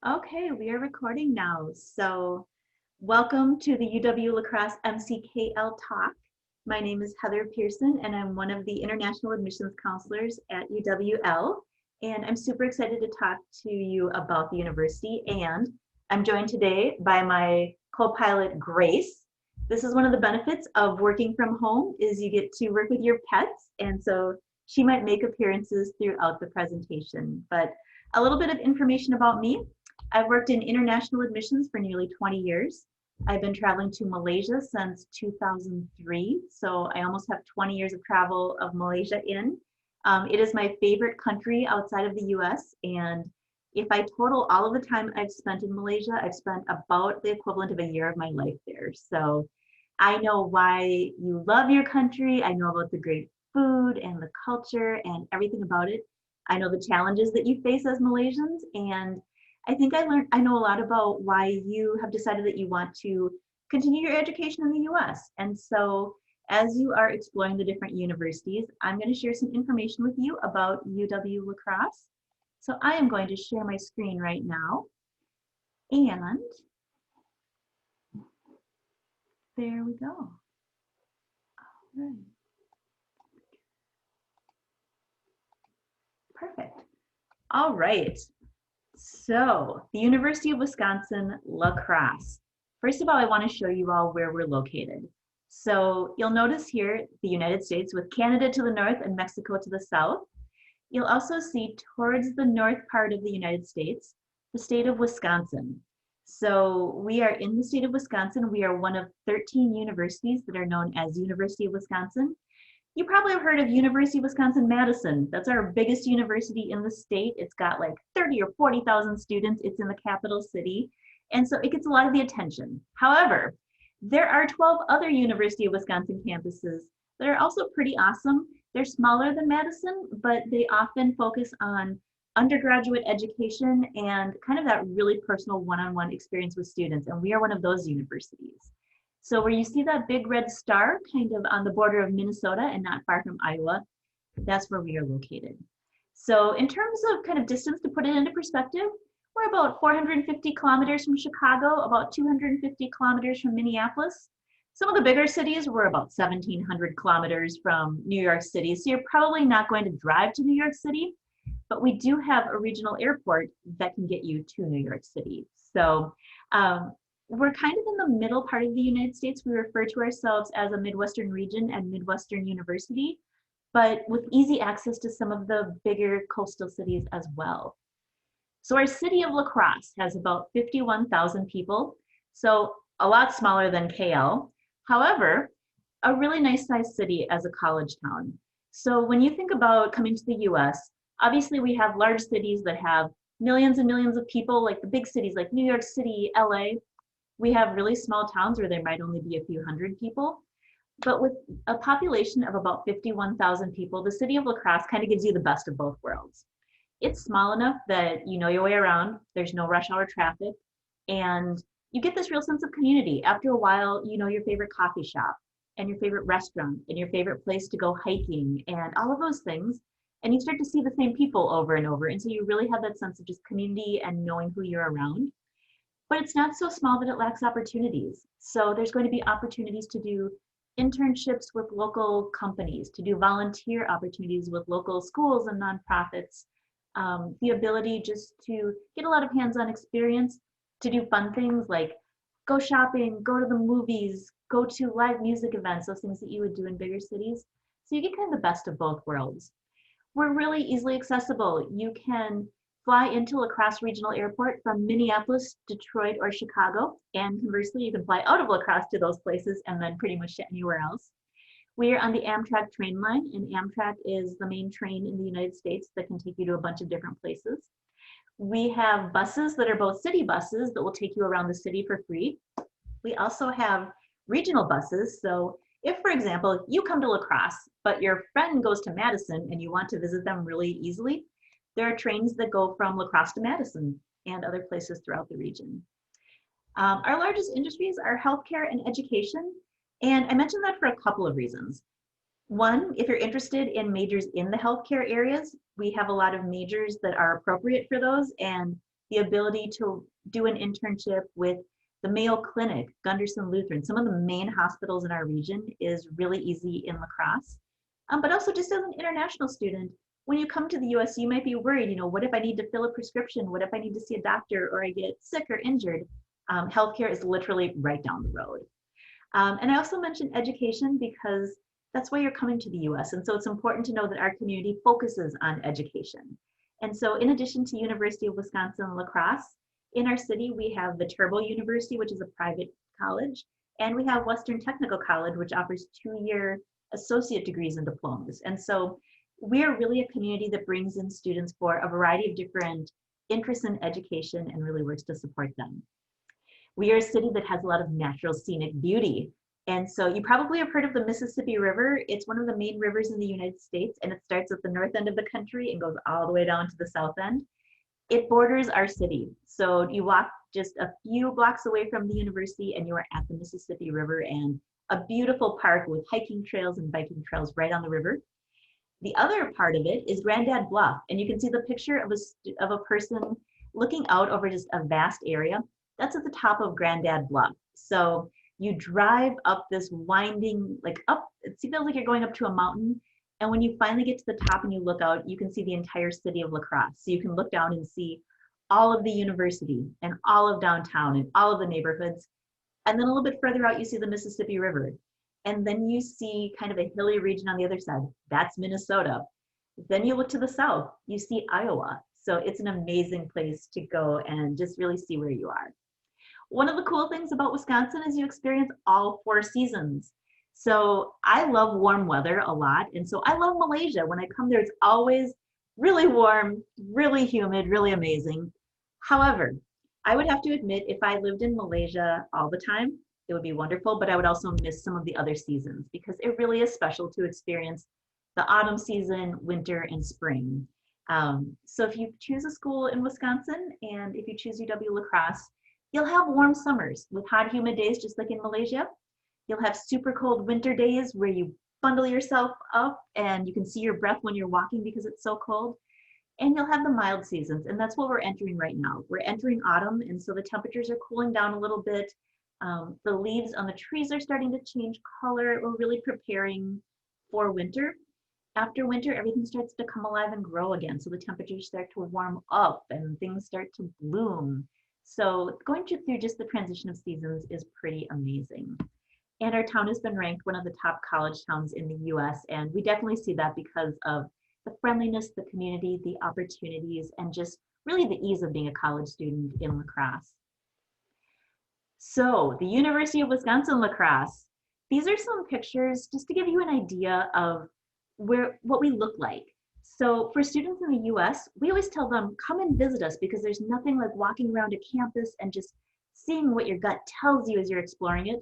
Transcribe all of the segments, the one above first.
Okay, we are recording now. So, welcome to the UW-La Crosse MCKL Talk. My name is Heather Pearson, and I'm one of the International Admissions Counselors at UWL. And I'm super excited to talk to you about the university. And I'm joined today by my co-pilot, Grace. This is one of the benefits of working from home is you get to work with your pets. And so she might make appearances throughout the presentation. But a little bit of information about me. I've worked in international admissions for nearly 20 years. I've been traveling to Malaysia since 2003, so I almost have 20 years of travel of Malaysia in. It is my favorite country outside of the US, and if I total all of the time I've spent in Malaysia, I've spent about the equivalent of a year of my life there. So I know why you love your country. I know about the great food and the culture and everything about it. I know the challenges that you face as Malaysians, and I know a lot about why you have decided that you want to continue your education in the US. And so as you are exploring the different universities, I'm going to share some information with you about UW-La Crosse. So I am going to share my screen right now. And there we go. All right. Perfect. All right. So, the University of Wisconsin-La Crosse. First of all, I want to show you all where we're located. So, you'll notice here the United States with Canada to the north and Mexico to the south. You'll also see towards the north part of the United States, the state of Wisconsin. So, we are in the state of Wisconsin. We are one of 13 universities that are known as University of Wisconsin. You probably have heard of University of Wisconsin-Madison. That's our biggest university in the state. It's got like 30 or 40,000 students. It's in the capital city. And so it gets a lot of the attention. However, there are 12 other University of Wisconsin campuses that are also pretty awesome. They're smaller than Madison, but they often focus on undergraduate education and kind of that really personal one-on-one experience with students. And we are one of those universities. So where you see that big red star kind of on the border of Minnesota and not far from Iowa, that's where we are located. So in terms of kind of distance, to put it into perspective, we're about 450 kilometers from Chicago, about 250 kilometers from Minneapolis. Some of the bigger cities were about 1,700 kilometers from New York City. So you're probably not going to drive to New York City, but we do have a regional airport that can get you to New York City. So we're kind of in the middle part of the United States. We refer to ourselves as a Midwestern region and Midwestern University, but with easy access to some of the bigger coastal cities as well. So our city of La Crosse has about 51,000 people, so a lot smaller than KL. However, a really nice sized city as a college town. So when you think about coming to the US, obviously we have large cities that have millions and millions of people, like the big cities like New York City, LA. We have really small towns where there might only be a few hundred people. But with a population of about 51,000 people, the city of La Crosse kind of gives you the best of both worlds. It's small enough that you know your way around, there's no rush hour traffic, and you get this real sense of community. After a while, you know your favorite coffee shop and your favorite restaurant and your favorite place to go hiking and all of those things. And you start to see the same people over and over. And so you really have that sense of just community and knowing who you're around. But it's not so small that it lacks opportunities. So there's going to be opportunities to do internships with local companies, to do volunteer opportunities with local schools and nonprofits, the ability just to get a lot of hands-on experience, to do fun things like go shopping, go to the movies, go to live music events, those things that you would do in bigger cities. So you get kind of the best of both worlds. We're really easily accessible. You can fly into La Crosse Regional Airport from Minneapolis, Detroit, or Chicago. And conversely, you can fly out of La Crosse to those places and then pretty much anywhere else. We are on the Amtrak train line, and Amtrak is the main train in the United States that can take you to a bunch of different places. We have buses that are both city buses that will take you around the city for free. We also have regional buses. So if, for example, you come to La Crosse, but your friend goes to Madison and you want to visit them really easily, there are trains that go from La Crosse to Madison and other places throughout the region. Our largest industries are healthcare and education. And I mentioned that for a couple of reasons. One, if you're interested in majors in the healthcare areas, we have a lot of majors that are appropriate for those. And the ability to do an internship with the Mayo Clinic, Gunderson Lutheran, some of the main hospitals in our region is really easy in La Crosse. But also just as an international student, when you come to the US, you might be worried, what if I need to fill a prescription? What if I need to see a doctor or I get sick or injured? Healthcare is literally right down the road. And I also mentioned education because that's why you're coming to the US. And so it's important to know that our community focuses on education. And so in addition to University of Wisconsin-La Crosse, in our city, we have the Turbo University, which is a private college, and we have Western Technical College, which offers 2-year associate degrees and diplomas. And so we're really a community that brings in students for a variety of different interests in education and really works to support them. We are a city that has a lot of natural scenic beauty. And so you probably have heard of the Mississippi River. It's one of the main rivers in the United States, and it starts at the north end of the country and goes all the way down to the south end. It borders our city. So you walk just a few blocks away from the university and you are at the Mississippi River and a beautiful park with hiking trails and biking trails right on the river. The other part of it is Grandad Bluff, and you can see the picture of a person looking out over just a vast area. That's at the top of Grandad Bluff. So you drive up this winding, it feels like you're going up to a mountain. And when you finally get to the top and you look out, you can see the entire city of La Crosse. So you can look down and see all of the university and all of downtown and all of the neighborhoods. And then a little bit further out, you see the Mississippi River. And then you see kind of a hilly region on the other side. That's Minnesota. Then you look to the south, you see Iowa. So it's an amazing place to go and just really see where you are. One of the cool things about Wisconsin is you experience all 4 seasons. So I love warm weather a lot. And so I love Malaysia. When I come there, it's always really warm, really humid, really amazing. However, I would have to admit, if I lived in Malaysia all the time, it would be wonderful, but I would also miss some of the other seasons because it really is special to experience the autumn season, winter, and spring. So if you choose a school in Wisconsin and if you choose UW-La Crosse, you'll have warm summers with hot, humid days, just like in Malaysia. You'll have super cold winter days where you bundle yourself up and you can see your breath when you're walking because it's so cold. And you'll have the mild seasons, and that's what we're entering right now. We're entering autumn, and so the temperatures are cooling down a little bit. The leaves on the trees are starting to change color. We're really preparing for winter. After winter, everything starts to come alive and grow again. So the temperatures start to warm up and things start to bloom. So going through just the transition of seasons is pretty amazing. And our town has been ranked one of the top college towns in the US. And we definitely see that because of the friendliness, the community, the opportunities, and just really the ease of being a college student in La Crosse. So the University of Wisconsin-La Crosse, these are some pictures just to give you an idea of what we look like. So for students in the US, we always tell them, come and visit us because there's nothing like walking around a campus and just seeing what your gut tells you as you're exploring it.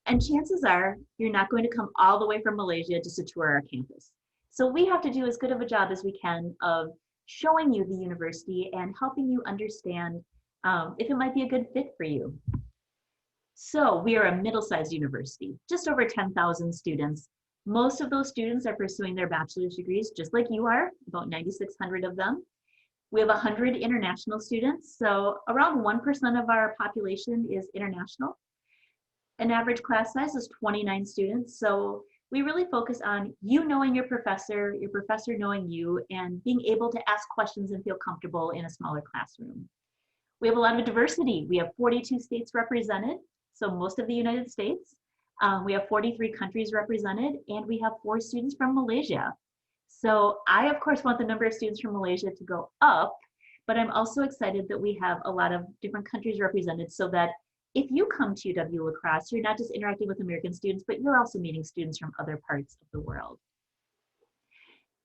And chances are you're not going to come all the way from Malaysia just to tour our campus. So we have to do as good of a job as we can of showing you the university and helping you understand if it might be a good fit for you. So we are a middle-sized university, just over 10,000 students. Most of those students are pursuing their bachelor's degrees, just like you are, about 9,600 of them. We have 100 international students, so around 1% of our population is international. An average class size is 29 students, so we really focus on you knowing your professor knowing you, and being able to ask questions and feel comfortable in a smaller classroom. We have a lot of diversity. We have 42 states represented, so most of the United States. We have 43 countries represented, and we have 4 students from Malaysia. So I, of course, want the number of students from Malaysia to go up, but I'm also excited that we have a lot of different countries represented so that if you come to UW-La Crosse, you're not just interacting with American students, but you're also meeting students from other parts of the world.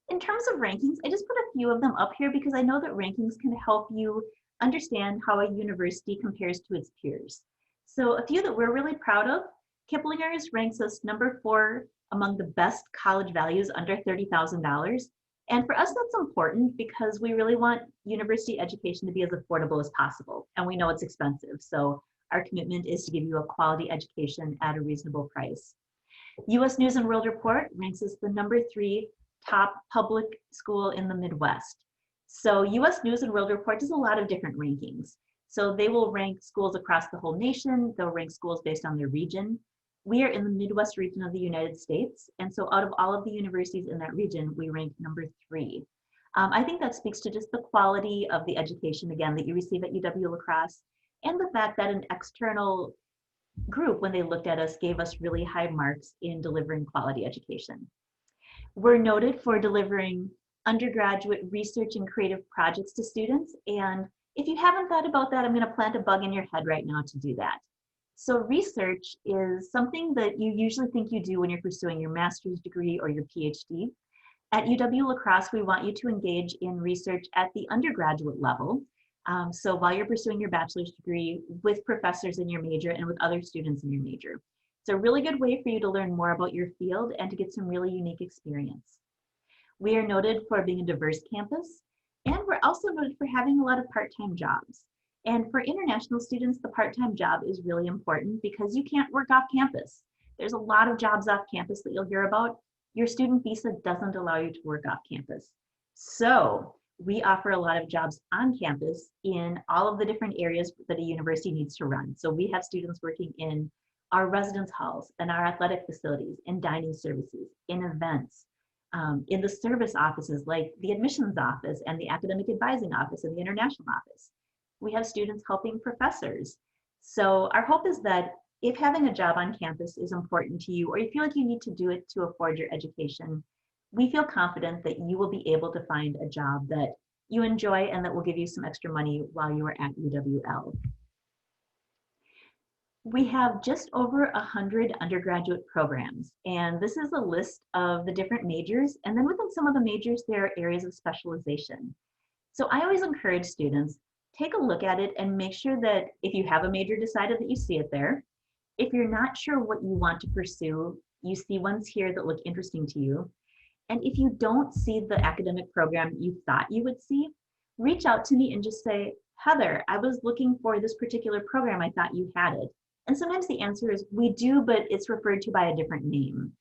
In terms of rankings, I just put a few of them up here because I know that rankings can help you understand how a university compares to its peers. So a few that we're really proud of, Kiplinger's ranks us number 4 among the best college values under $30,000. And for us, that's important because we really want university education to be as affordable as possible. And we know it's expensive. So our commitment is to give you a quality education at a reasonable price. US News and World Report ranks us the number 3 top public school in the Midwest. So US News and World Report does a lot of different rankings. So they will rank schools across the whole nation. They'll rank schools based on their region. We are in the Midwest region of the United States. And so out of all of the universities in that region, we rank number 3. I think that speaks to just the quality of the education, again, that you receive at UW-La Crosse, and the fact that an external group, when they looked at us, gave us really high marks in delivering quality education. We're noted for delivering undergraduate research and creative projects to students. And if you haven't thought about that, I'm going to plant a bug in your head right now to do that. So research is something that you usually think you do when you're pursuing your master's degree or your PhD. At UW-La Crosse, we want you to engage in research at the undergraduate level. So while you're pursuing your bachelor's degree with professors in your major and with other students in your major. It's a really good way for you to learn more about your field and to get some really unique experience. We are noted for being a diverse campus, and we're also noted for having a lot of part-time jobs. And for international students, the part-time job is really important because you can't work off campus. There's a lot of jobs off campus that you'll hear about. Your student visa doesn't allow you to work off campus. So we offer a lot of jobs on campus in all of the different areas that a university needs to run. So we have students working in our residence halls and our athletic facilities, in dining services, in events, in the service offices like the admissions office and the academic advising office and the international office. We have students helping professors. So our hope is that if having a job on campus is important to you, or you feel like you need to do it to afford your education, we feel confident that you will be able to find a job that you enjoy and that will give you some extra money while you are at UWL. We have just over 100 undergraduate programs, and this is a list of the different majors, and then within some of the majors, there are areas of specialization. So I always encourage students, take a look at it and make sure that if you have a major decided that you see it there. If you're not sure what you want to pursue, you see ones here that look interesting to you. And if you don't see the academic program you thought you would see, reach out to me and just say, Heather, I was looking for this particular program, I thought you had it. And sometimes the answer is we do, but it's referred to by a different name.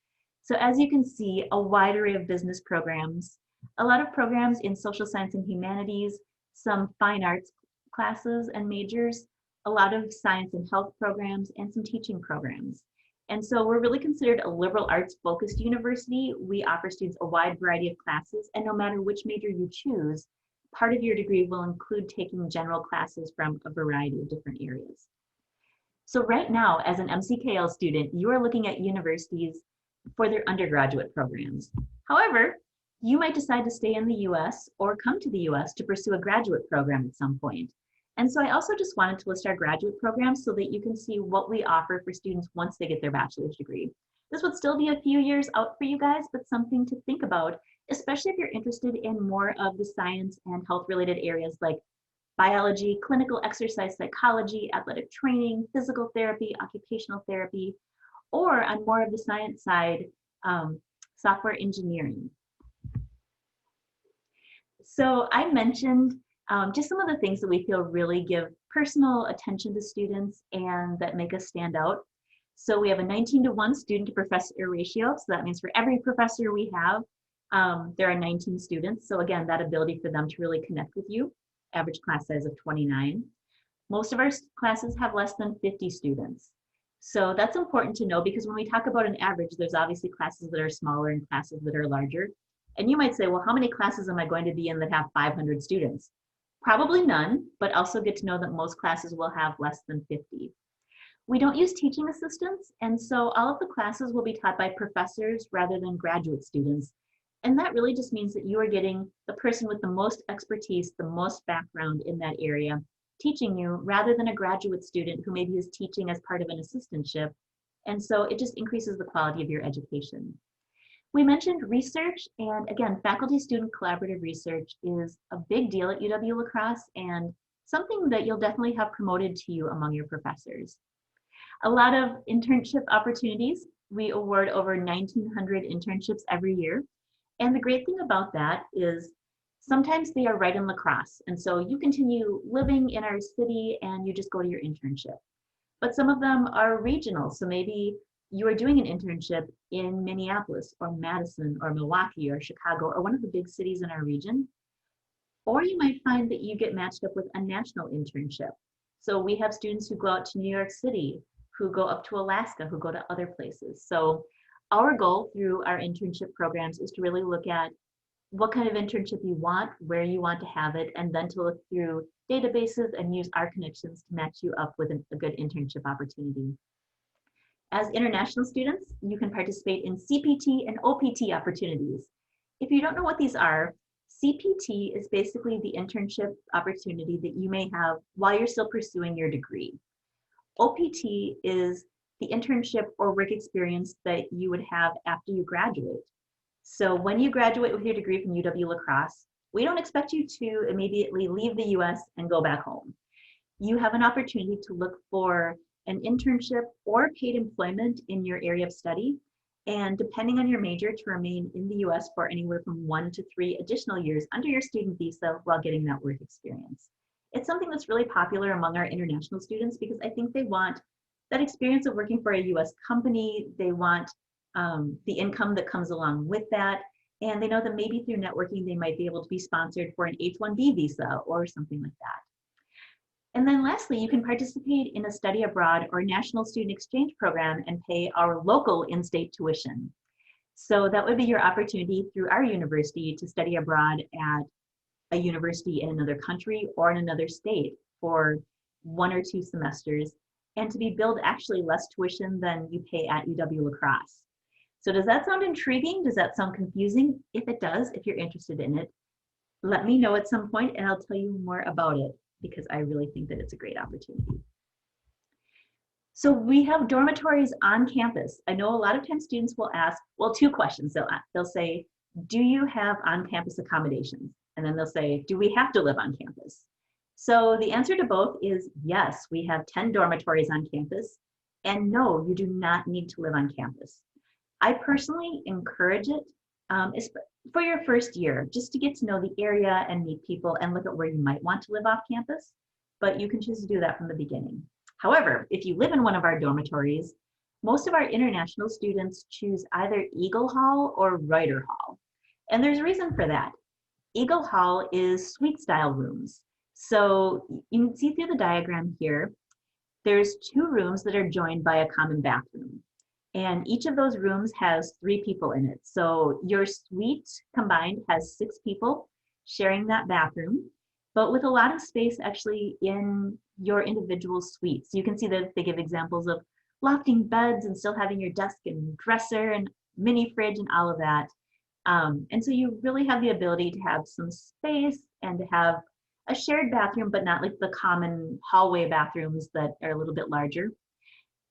So as you can see, a wide array of business programs, a lot of programs in social science and humanities, some fine arts classes and majors, a lot of science and health programs, and some teaching programs. And so we're really considered a liberal arts focused university. We offer students a wide variety of classes, and no matter which major you choose, part of your degree will include taking general classes from a variety of different areas. So right now, as an MCKL student, you are looking at universities for their undergraduate programs. However, you might decide to stay in the US or come to the US to pursue a graduate program at some point. And so I also just wanted to list our graduate programs so that you can see what we offer for students once they get their bachelor's degree. This would still be a few years out for you guys, but something to think about, especially if you're interested in more of the science and health related areas like biology, clinical exercise psychology, athletic training, physical therapy, occupational therapy, or on more of the science side, software engineering. So I mentioned just some of the things that we feel really give personal attention to students and that make us stand out. So we have a 19-to-1 student to professor ratio. So that means for every professor we have, there are 19 students. So again, that ability for them to really connect with you. Average class size of 29. Most of our classes have less than 50 students. So that's important to know because when we talk about an average, there's obviously classes that are smaller and classes that are larger. And you might say, well, how many classes am I going to be in that have 500 students? Probably none, but also get to know that most classes will have less than 50. We don't use teaching assistants, and so all of the classes will be taught by professors rather than graduate students. And that really just means that you are getting the person with the most expertise, the most background in that area, teaching you rather than a graduate student who maybe is teaching as part of an assistantship. And so it just increases the quality of your education. We mentioned research, and again, faculty-student collaborative research is a big deal at UW-La Crosse and something that you'll definitely have promoted to you among your professors. A lot of internship opportunities. We award over 1,900 internships every year. And the great thing about that is sometimes they are right in La Crosse. And so you continue living in our city and you just go to your internship. But some of them are regional. So maybe you are doing an internship in Minneapolis or Madison or Milwaukee or Chicago or one of the big cities in our region. Or you might find that you get matched up with a national internship. So we have students who go out to New York City, who go up to Alaska, who go to other places. So our goal through our internship programs is to really look at what kind of internship you want, where you want to have it, and then to look through databases and use our connections to match you up with a good internship opportunity. As international students, you can participate in CPT and OPT opportunities. If you don't know what these are, CPT is basically the internship opportunity that you may have while you're still pursuing your degree. OPT is the internship or work experience that you would have after you graduate. So when you graduate with your degree from UW-La Crosse, we don't expect you to immediately leave the US and go back home. You have an opportunity to look for an internship or paid employment in your area of study, and depending on your major, to remain in the US for anywhere from 1 to 3 additional years under your student visa while getting that work experience. It's something that's really popular among our international students because I think they want that experience of working for a US company. They want the income that comes along with that, and they know that maybe through networking they might be able to be sponsored for an H-1B visa or something like that. And then lastly, you can participate in a study abroad or national student exchange program and pay our local in-state tuition. So that would be your opportunity through our university to study abroad at a university in another country or in another state for 1 or 2 semesters, and to be billed actually less tuition than you pay at UW-La Crosse. So does that sound intriguing? Does that sound confusing? If it does, if you're interested in it, let me know at some point and I'll tell you more about it, because I really think that it's a great opportunity. So we have dormitories on campus. I know a lot of times students will ask, well, 2 questions. They'll say, do you have on-campus accommodations? And then they'll say, do we have to live on campus? So the answer to both is yes, we have 10 dormitories on campus, and no, you do not need to live on campus. I personally encourage it for your first year, just to get to know the area and meet people and look at where you might want to live off campus, but you can choose to do that from the beginning. However, if you live in one of our dormitories, most of our international students choose either Eagle Hall or Reuter Hall. And there's a reason for that. Eagle Hall is suite style rooms. So you can see through the diagram here, there's 2 rooms that are joined by a common bathroom. And each of those rooms has 3 people in it. So your suite combined has 6 people sharing that bathroom, but with a lot of space actually in your individual suites. You can see that they give examples of lofting beds and still having your desk and dresser and mini fridge and all of that. And so you really have the ability to have some space and to have a shared bathroom, but not like the common hallway bathrooms that are a little bit larger.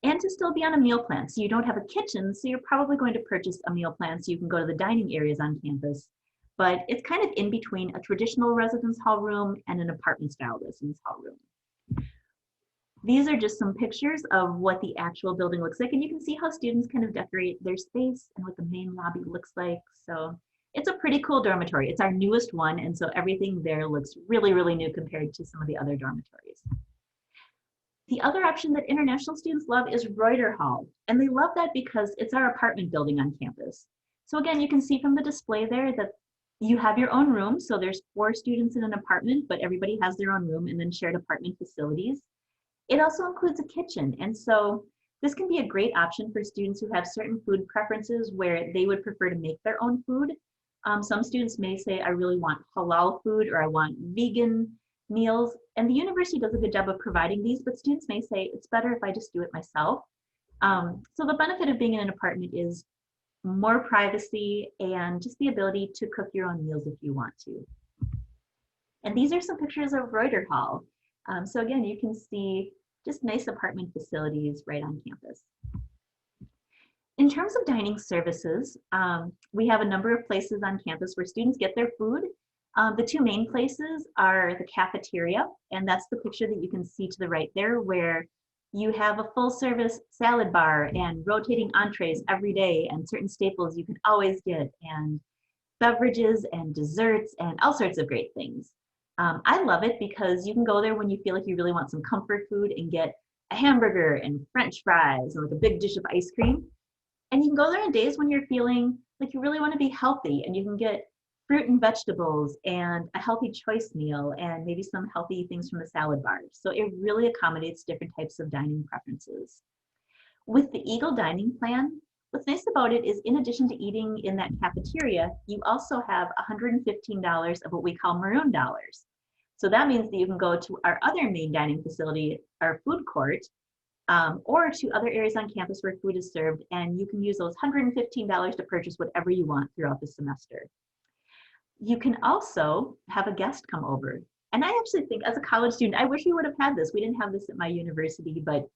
And to still be on a meal plan. So you don't have a kitchen, so you're probably going to purchase a meal plan so you can go to the dining areas on campus. But it's kind of in between a traditional residence hall room and an apartment style residence hall room. These are just some pictures of what the actual building looks like, and you can see how students kind of decorate their space and what the main lobby looks like. So it's a pretty cool dormitory. It's our newest one, and so everything there looks really, really new compared to some of the other dormitories. The other option that international students love is Reuter Hall, and they love that because it's our apartment building on campus. So again, you can see from the display there that you have your own room, so there's 4 students in an apartment, but everybody has their own room, and then shared apartment facilities. It also includes a kitchen, and so this can be a great option for students who have certain food preferences where they would prefer to make their own food. Some students may say, I really want halal food, or I want vegan meals, and the university does a good job of providing these, but students may say it's better if I just do it myself. So the benefit of being in an apartment is more privacy and just the ability to cook your own meals if you want to. And these are some pictures of Reuter Hall. So again, you can see just nice apartment facilities right on campus. In terms of dining services, we have a number of places on campus where students get their food. The 2 main places are the cafeteria, and that's the picture that you can see to the right there, where you have a full service salad bar and rotating entrees every day and certain staples you can always get, and beverages and desserts and all sorts of great things. I love it because you can go there when you feel like you really want some comfort food and get a hamburger and French fries and like a big dish of ice cream. And you can go there on days when you're feeling like you really want to be healthy, and you can get fruit and vegetables and a healthy choice meal and maybe some healthy things from the salad bar. So it really accommodates different types of dining preferences. With the Eagle Dining Plan, what's nice about it is in addition to eating in that cafeteria, you also have $115 of what we call maroon dollars. So that means that you can go to our other main dining facility, our food court, or to other areas on campus where food is served, and you can use those $115 to purchase whatever you want throughout the semester. You can also have a guest come over. And I actually think as a college student, I wish we would have had this. We didn't have this at my university, but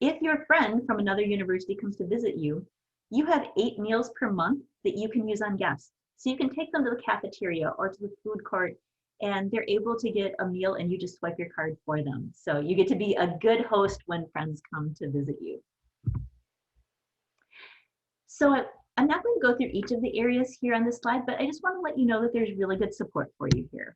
if your friend from another university comes to visit you, you have 8 meals per month that you can use on guests. So you can take them to the cafeteria or to the food court, and they're able to get a meal and you just swipe your card for them. So you get to be a good host when friends come to visit you. So I'm not going to go through each of the areas here on this slide, but I just want to let you know that there's really good support for you here.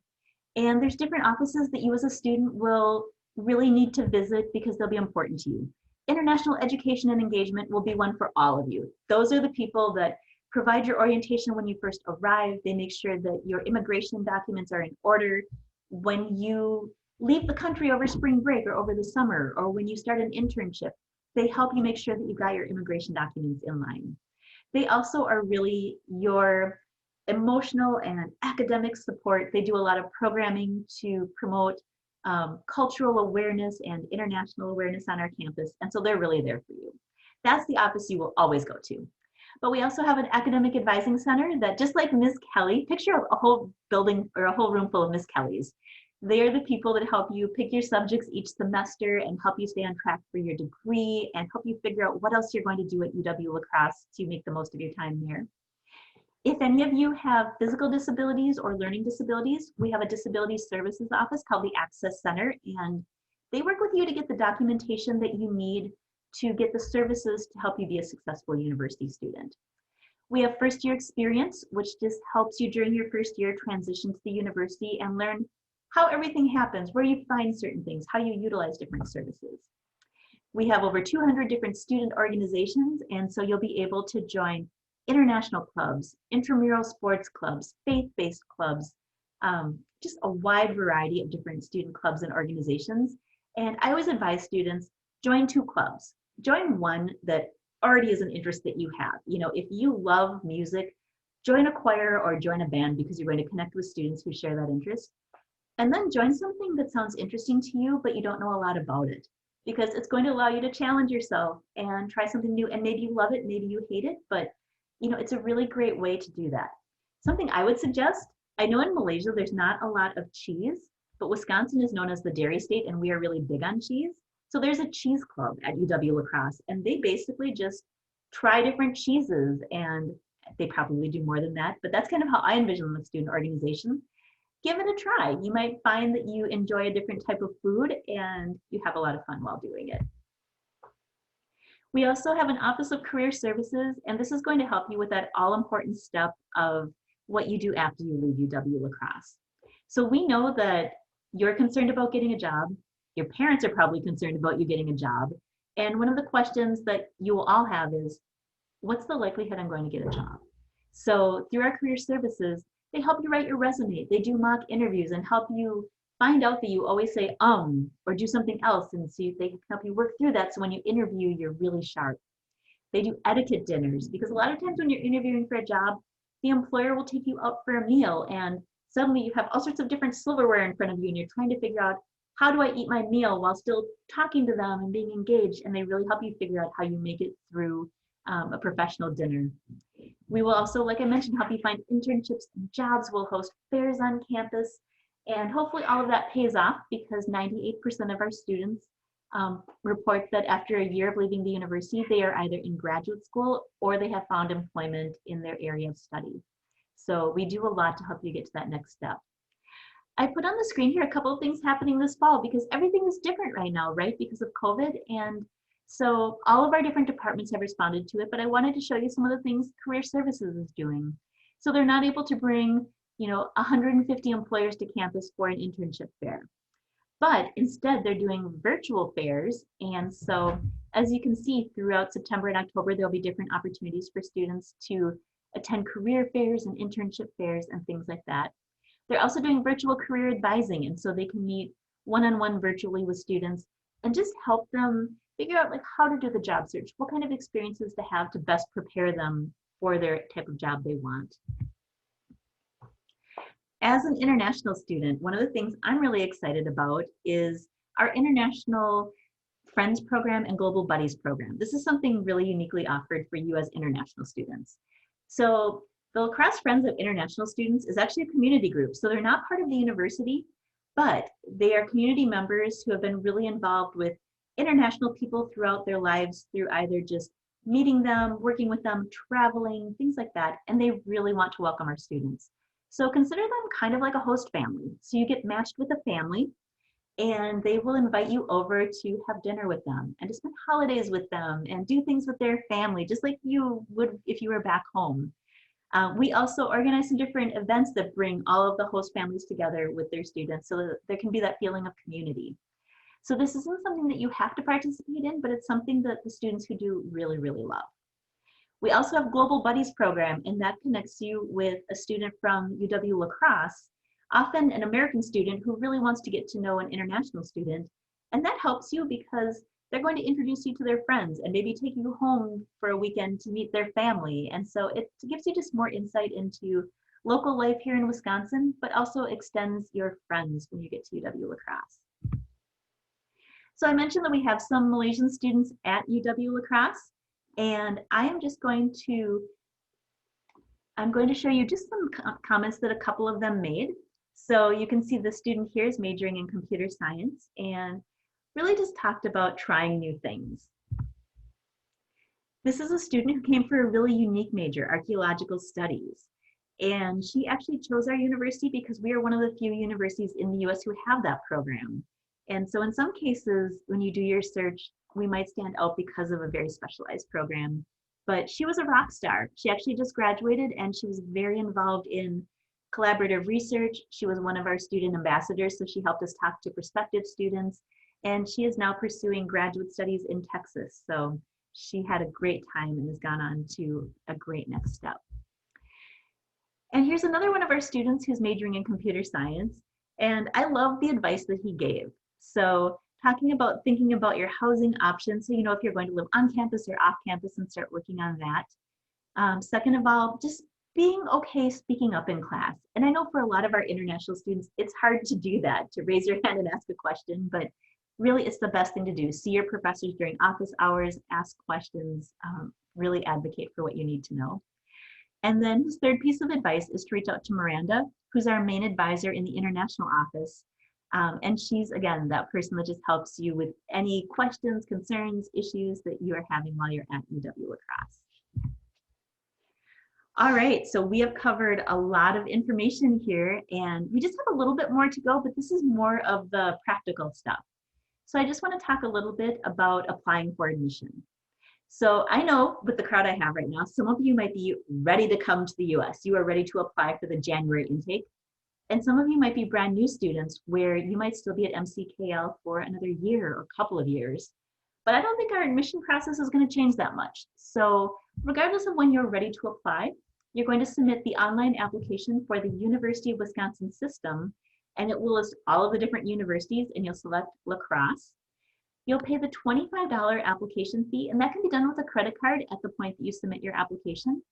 And there's different offices that you as a student will really need to visit because they'll be important to you. International education and engagement will be one for all of you. Those are the people that provide your orientation when you first arrive. They make sure that your immigration documents are in order. When you leave the country over spring break or over the summer, or when you start an internship, they help you make sure that you've got your immigration documents in line. They also are really your emotional and academic support. They do a lot of programming to promote cultural awareness and international awareness on our campus, and so they're really there for you. That's the office you will always go to. But we also have an academic advising center that, just like Ms. Kelly, picture a whole building or a whole room full of Ms. Kellys. They're the people that help you pick your subjects each semester and help you stay on track for your degree and help you figure out what else you're going to do at UW-La Crosse to make the most of your time there. If any of you have physical disabilities or learning disabilities, we have a disability services office called the Access Center, and they work with you to get the documentation that you need to get the services to help you be a successful university student. We have first year experience, which just helps you during your first year transition to the university and learn how everything happens, where you find certain things, how you utilize different services. We have over 200 different student organizations, and so you'll be able to join international clubs, intramural sports clubs, faith-based clubs, just a wide variety of different student clubs and organizations. And I always advise students, join 2 clubs. Join one that already is an interest that you have. You know, if you love music, join a choir or join a band because you're going to connect with students who share that interest. And then join something that sounds interesting to you, but you don't know a lot about it, because it's going to allow you to challenge yourself and try something new. And maybe you love it, maybe you hate it, but you know, it's a really great way to do that. Something I would suggest, I know in Malaysia there's not a lot of cheese, but Wisconsin is known as the dairy state and we are really big on cheese. So there's a cheese club at UW-La Crosse, and they basically just try different cheeses, and they probably do more than that, but that's kind of how I envision the student organization. Give it a try. You might find that you enjoy a different type of food and you have a lot of fun while doing it. We also have an Office of Career Services, and this is going to help you with that all-important step of what you do after you leave UW-La Crosse. So we know that you're concerned about getting a job. Your parents are probably concerned about you getting a job. And one of the questions that you will all have is, what's the likelihood I'm going to get a job? So through our career services, they help you write your resume. They do mock interviews and help you find out that you always say or do something else, and see if they can help you work through that so when you interview, you're really sharp. They do etiquette dinners, because a lot of times when you're interviewing for a job, the employer will take you out for a meal and suddenly you have all sorts of different silverware in front of you and you're trying to figure out, how do I eat my meal while still talking to them and being engaged? And they really help you figure out how you make it through a professional dinner. We will also, like I mentioned, help you find internships and jobs. We'll host fairs on campus. And hopefully all of that pays off, because 98% of our students report that after a year of leaving the university, they are either in graduate school or they have found employment in their area of study. So we do a lot to help you get to that next step. I put on the screen here a couple of things happening this fall, because everything is different right now, right? Because of COVID. And so all of our different departments have responded to it, but I wanted to show you some of the things Career Services is doing. So they're not able to bring 150 employers to campus for an internship fair, but instead they're doing virtual fairs. And so as you can see, throughout September and October, there'll be different opportunities for students to attend career fairs and internship fairs and things like that. They're also doing virtual career advising, and so they can meet one-on-one virtually with students and just help them figure out like how to do the job search, what kind of experiences to have to best prepare them for their type of job they want. As an international student, one of the things I'm really excited about is our International Friends Program and Global Buddies Program. This is something really uniquely offered for you as international students. So the La Crosse Friends of International Students is actually a community group. So they're not part of the university, but they are community members who have been really involved with international people throughout their lives through either just meeting them, working with them, traveling, things like that. And they really want to welcome our students. So consider them kind of like a host family. So you get matched with a family and they will invite you over to have dinner with them and to spend holidays with them and do things with their family, just like you would if you were back home. We also organize some different events that bring all of the host families together with their students so that there can be that feeling of community. So this isn't something that you have to participate in, but it's something that the students who do really, really love. We also have Global Buddies program, and that connects you with a student from UW-La Crosse, often an American student who really wants to get to know an international student. And that helps you because they're going to introduce you to their friends and maybe take you home for a weekend to meet their family. And so it gives you just more insight into local life here in Wisconsin, but also extends your friends when you get to UW-La Crosse. So I mentioned that we have some Malaysian students at UW-La Crosse, and I'm going to show you just some comments that a couple of them made. So you can see the student here is majoring in computer science and really just talked about trying new things. This is a student who came for a really unique major, archaeological studies. And she actually chose our university because we are one of the few universities in the US who have that program. And so in some cases, when you do your search, we might stand out because of a very specialized program. But she was a rock star. She actually just graduated and she was very involved in collaborative research. She was one of our student ambassadors, so she helped us talk to prospective students. And she is now pursuing graduate studies in Texas. So she had a great time and has gone on to a great next step. And here's another one of our students who's majoring in computer science. And I love the advice that he gave. So talking about thinking about your housing options. So, you know, if you're going to live on campus or off campus and start working on that. Second of all, just being okay speaking up in class. And I know for a lot of our international students, it's hard to do that, to raise your hand and ask a question, but really it's the best thing to do. See your professors during office hours, ask questions, really advocate for what you need to know. And then his third piece of advice is to reach out to Miranda, who's our main advisor in the international office. And she's, again, that person that just helps you with any questions, concerns, issues that you are having while you're at UW-La Crosse. All right, so we have covered a lot of information here, and we just have a little bit more to go, but this is more of the practical stuff. So I just want to talk a little bit about applying for admission. So I know with the crowd I have right now, some of you might be ready to come to the US. You are ready to apply for the January intake. And some of you might be brand new students where you might still be at MCKL for another year or a couple of years. But I don't think our admission process is going to change that much. So regardless of when you're ready to apply, you're going to submit the online application for the University of Wisconsin system, and it will list all of the different universities, and you'll select La Crosse. You'll pay the $25 application fee, and that can be done with a credit card at the point that you submit your application.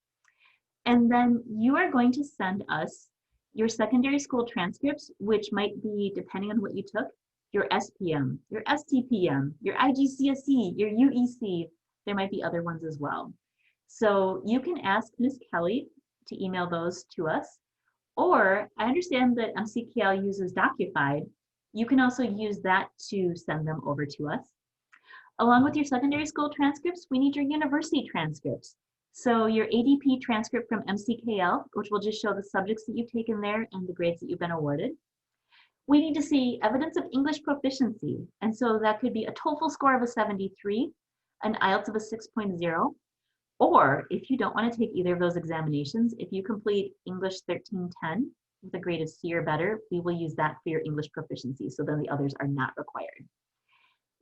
And then you are going to send us your secondary school transcripts, which might be, depending on what you took, your SPM, your STPM, your IGCSE, your UEC. There might be other ones as well. So you can ask Ms. Kelly to email those to us, or I understand that MCKL uses DocuFi. You can also use that to send them over to us. Along with your secondary school transcripts, we need your university transcripts. So your ADP transcript from MCKL, which will just show the subjects that you've taken there and the grades that you've been awarded. We need to see evidence of English proficiency. And so that could be a TOEFL score of a 73, an IELTS of a 6.0, or if you don't want to take either of those examinations, if you complete English 1310 with a grade of C or better, we will use that for your English proficiency. So then the others are not required.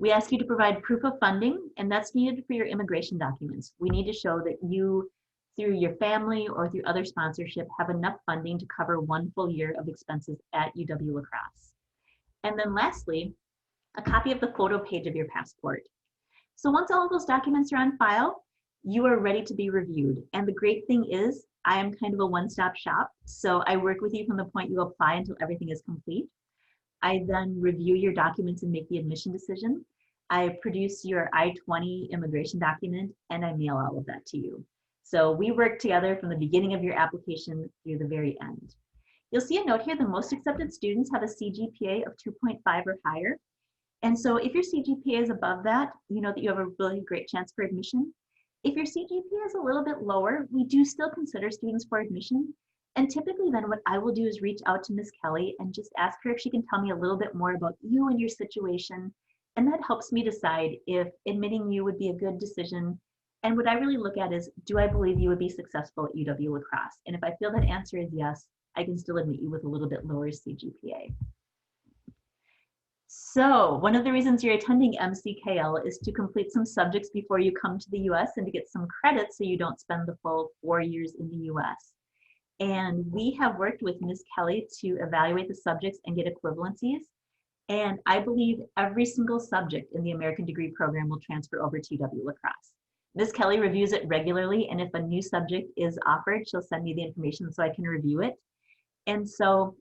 We ask you to provide proof of funding, and that's needed for your immigration documents. We need to show that you through your family or through other sponsorship, have enough funding to cover 1 full year of expenses at UW-La Crosse. And then lastly, a copy of the photo page of your passport. So once all of those documents are on file, you are ready to be reviewed. And the great thing is, I am kind of a one-stop shop. So I work with you from the point you apply until everything is complete. I then review your documents and make the admission decision. I produce your I-20 immigration document, and I mail all of that to you. So we work together from the beginning of your application through the very end. You'll see a note here, the most accepted students have a CGPA of 2.5 or higher. And so if your CGPA is above that, you know that you have a really great chance for admission. If your CGPA is a little bit lower, we do still consider students for admission. And typically then what I will do is reach out to Ms. Kelly and just ask her if she can tell me a little bit more about you and your situation. And that helps me decide if admitting you would be a good decision. And what I really look at is, do I believe you would be successful at UW-La Crosse? And if I feel that answer is yes, I can still admit you with a little bit lower CGPA. So one of the reasons you're attending MCKL is to complete some subjects before you come to the US and to get some credit so you don't spend the full 4 years in the US. And we have worked with Ms. Kelly to evaluate the subjects and get equivalencies. And I believe every single subject in the American Degree Program will transfer over to UW-La Crosse. Ms. Kelly reviews it regularly, and if a new subject is offered, she'll send me the information so I can review it. And so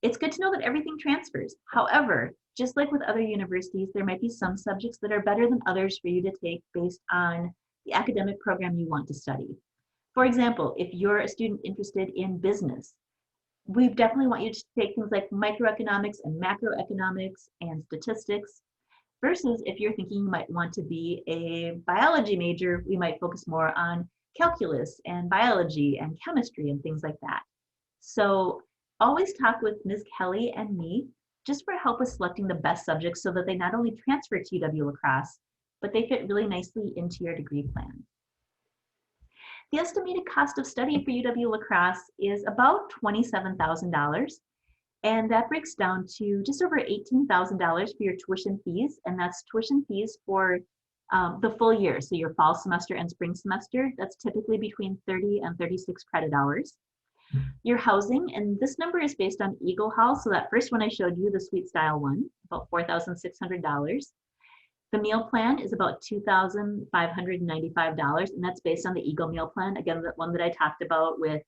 it's good to know that everything transfers. However, just like with other universities, there might be some subjects that are better than others for you to take based on the academic program you want to study. For example, if you're a student interested in business, we definitely want you to take things like microeconomics and macroeconomics and statistics, versus if you're thinking you might want to be a biology major, we might focus more on calculus and biology and chemistry and things like that. So always talk with Ms. Kelly and me just for help with selecting the best subjects so that they not only transfer to UW-La Crosse, but they fit really nicely into your degree plan. The estimated cost of study for UW-La Crosse is about $27,000, and that breaks down to just over $18,000 for your tuition fees, and that's tuition fees for the full year, so your fall semester and spring semester. That's typically between 30 and 36 credit hours. Your housing, and this number is based on Eagle House, so that first one I showed you, the suite style one, about $4,600. The meal plan is about $2,595, and that's based on the Eagle meal plan. Again, the one that I talked about with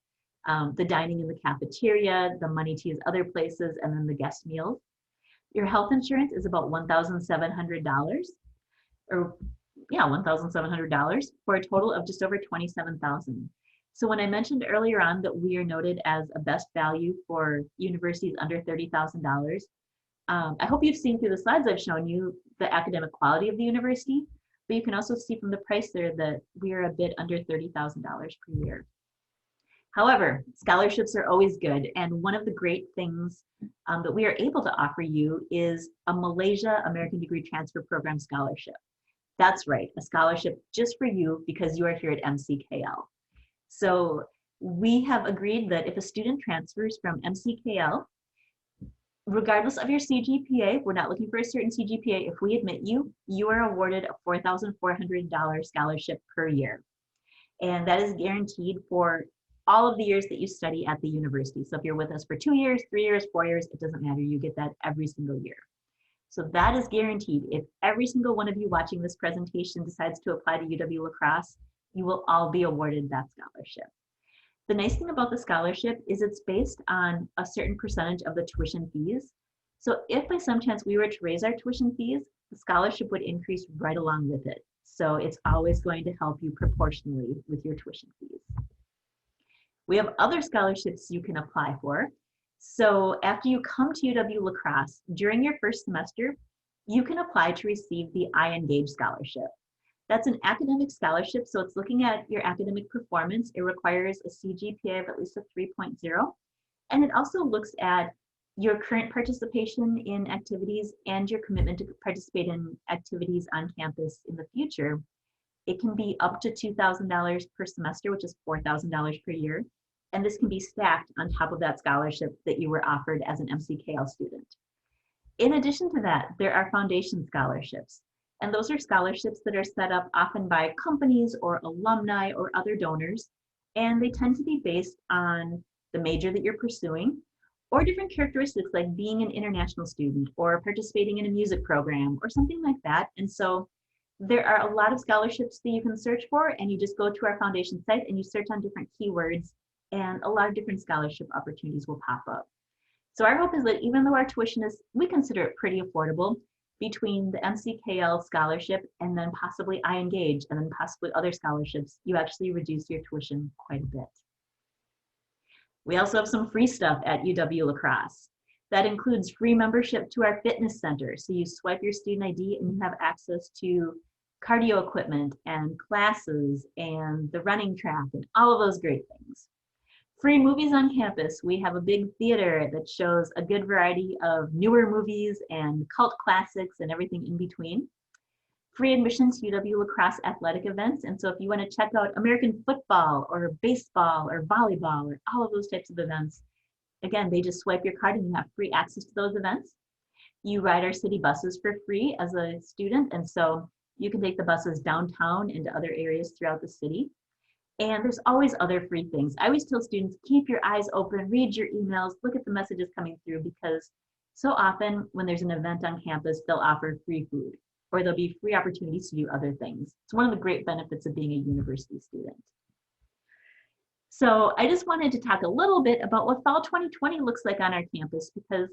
the dining in the cafeteria, the money to use other places, and then the guest meals. Your health insurance is about $1,700, or yeah, $1,700 for a total of just over $27,000. So when I mentioned earlier on that we are noted as a best value for universities under $30,000, I hope you've seen through the slides I've shown you the academic quality of the university, but you can also see from the price there that we are a bit under $30,000 per year. However, scholarships are always good, and one of the great things that we are able to offer you is a Malaysia American Degree Transfer Program scholarship. That's right, a scholarship just for you because you are here at MCKL. So we have agreed that if a student transfers from MCKL, regardless of your CGPA, we're not looking for a certain CGPA, if we admit you, you are awarded a $4,400 scholarship per year. And that is guaranteed for all of the years that you study at the university. So if you're with us for 2 years, 3 years, 4 years, it doesn't matter, you get that every single year. So that is guaranteed. If every single one of you watching this presentation decides to apply to UW-La Crosse, you will all be awarded that scholarship. The nice thing about the scholarship is it's based on a certain percentage of the tuition fees. So if by some chance we were to raise our tuition fees, the scholarship would increase right along with it. So it's always going to help you proportionally with your tuition fees. We have other scholarships you can apply for. So after you come to UW-La Crosse, during your first semester, you can apply to receive the iEngage scholarship. That's an academic scholarship, so it's looking at your academic performance. It requires a CGPA of at least a 3.0, and it also looks at your current participation in activities and your commitment to participate in activities on campus in the future. It can be up to $2,000 per semester, which is $4,000 per year, and this can be stacked on top of that scholarship that you were offered as an MCKL student. In addition to that, there are foundation scholarships. And those are scholarships that are set up often by companies or alumni or other donors. and they tend to be based on the major that you're pursuing or different characteristics like being an international student or participating in a music program or something like that. And so there are a lot of scholarships that you can search for, and you just go to our foundation site and you search on different keywords, and a lot of different scholarship opportunities will pop up. So our hope is that even though our tuition is, we consider it pretty affordable, between the MCKL scholarship and then possibly iEngage and then possibly other scholarships, you actually reduce your tuition quite a bit. We also have some free stuff at UW-La Crosse. That includes free membership to our fitness center. So you swipe your student ID and you have access to cardio equipment and classes and the running track and all of those great things. Free movies on campus. We have a big theater that shows a good variety of newer movies and cult classics and everything in between. Free admission to UW-La Crosse athletic events. And so if you want to check out American football or baseball or volleyball or all of those types of events, again, they just swipe your card and you have free access to those events. You ride our city buses for free as a student. And so you can take the buses downtown into other areas throughout the city. And there's always other free things. I always tell students, keep your eyes open, read your emails, look at the messages coming through, because so often when there's an event on campus, they'll offer free food or there'll be free opportunities to do other things. It's one of the great benefits of being a university student. So I just wanted to talk a little bit about what fall 2020 looks like on our campus, because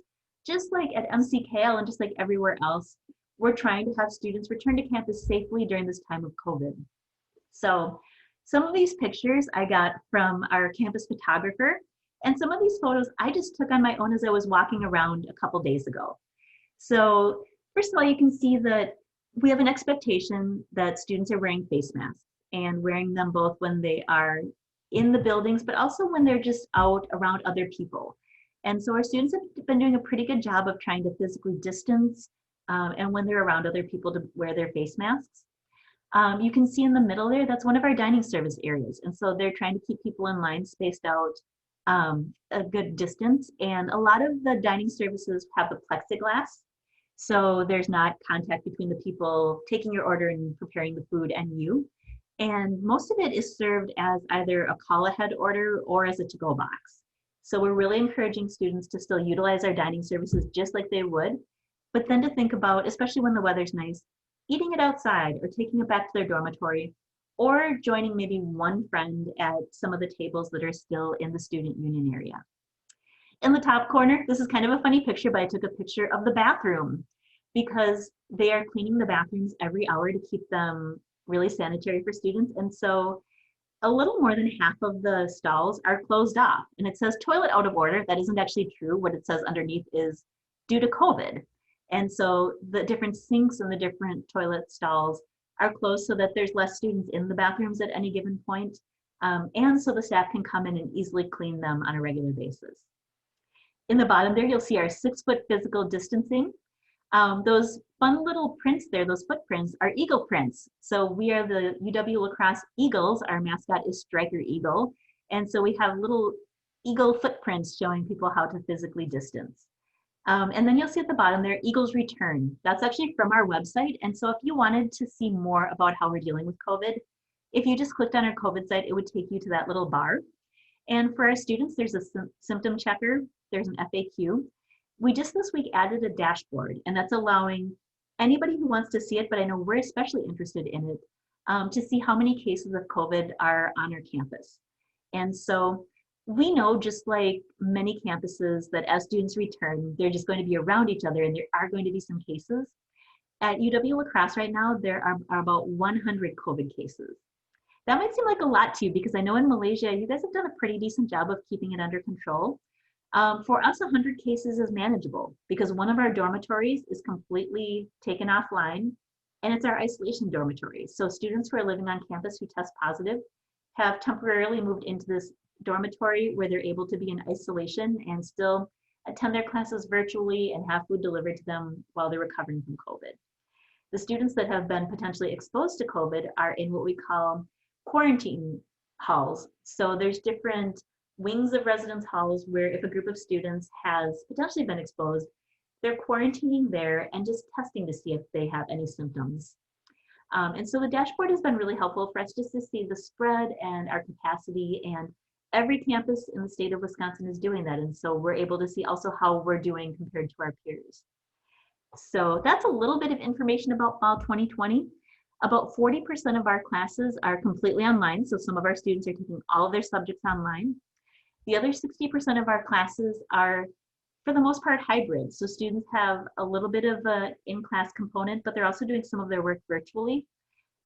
just like at MCKL and just like everywhere else, we're trying to have students return to campus safely during this time of COVID. So some of these pictures I got from our campus photographer, and some of these photos I just took on my own as I was walking around a couple days ago. So first of all, you can see that we have an expectation that students are wearing face masks and wearing them both when they are in the buildings, but also when they're just out around other people. And so our students have been doing a pretty good job of trying to physically distance and when they're around other people to wear their face masks. You can see in the middle there, that's one of our dining service areas. And so they're trying to keep people in line spaced out a good distance. And a lot of the dining services have the plexiglass. So there's not contact between the people taking your order and preparing the food and you. And most of it is served as either a call ahead order or as a to-go box. So we're really encouraging students to still utilize our dining services just like they would, but then to think about, especially when the weather's nice, eating it outside or taking it back to their dormitory, or joining maybe one friend at some of the tables that are still in the student union area. In the top corner, this is kind of a funny picture, but I took a picture of the bathroom because they are cleaning the bathrooms every hour to keep them really sanitary for students. And so a little more than half of the stalls are closed off, and it says toilet out of order. That isn't actually true. What it says underneath is due to COVID. And so the different sinks and the different toilet stalls are closed so that there's less students in the bathrooms at any given point. And so the staff can come in and easily clean them on a regular basis. In the bottom there, you'll see our 6-foot physical distancing. Those fun little prints there, those footprints, are eagle prints. So we are the UW-La Crosse Eagles. Our mascot is Striker Eagle. And so we have little eagle footprints showing people how to physically distance. And then you'll see at the bottom there, Eagles Return. That's actually from our website. And so if you wanted to see more about how we're dealing with COVID, if you just clicked on our COVID site, it would take you to that little bar. And for our students, there's a symptom checker, there's an FAQ. We just this week added a dashboard, and that's allowing anybody who wants to see it, but I know we're especially interested in it, to see how many cases of COVID are on our campus. And so we know, just like many campuses, that as students return, they're just going to be around each other and there are going to be some cases. At UW-La Crosse right now, there are about 100 COVID cases. That might seem like a lot to you because I know in Malaysia, you guys have done a pretty decent job of keeping it under control. For us, 100 cases is manageable because one of our dormitories is completely taken offline, and it's our isolation dormitory. So students who are living on campus who test positive have temporarily moved into this dormitory where they're able to be in isolation and still attend their classes virtually and have food delivered to them while they're recovering from COVID. The students that have been potentially exposed to COVID are in what we call quarantine halls. So there's different wings of residence halls where if a group of students has potentially been exposed, they're quarantining there and just testing to see if they have any symptoms. And so the dashboard has been really helpful for us just to see the spread and our capacity, and every campus in the state of Wisconsin is doing that. And so we're able to see also how we're doing compared to our peers. So that's a little bit of information about fall 2020. About 40% of our classes are completely online. So some of our students are taking all of their subjects online. The other 60% of our classes are, for the most part, hybrid. So students have a little bit of an in-class component, but they're also doing some of their work virtually.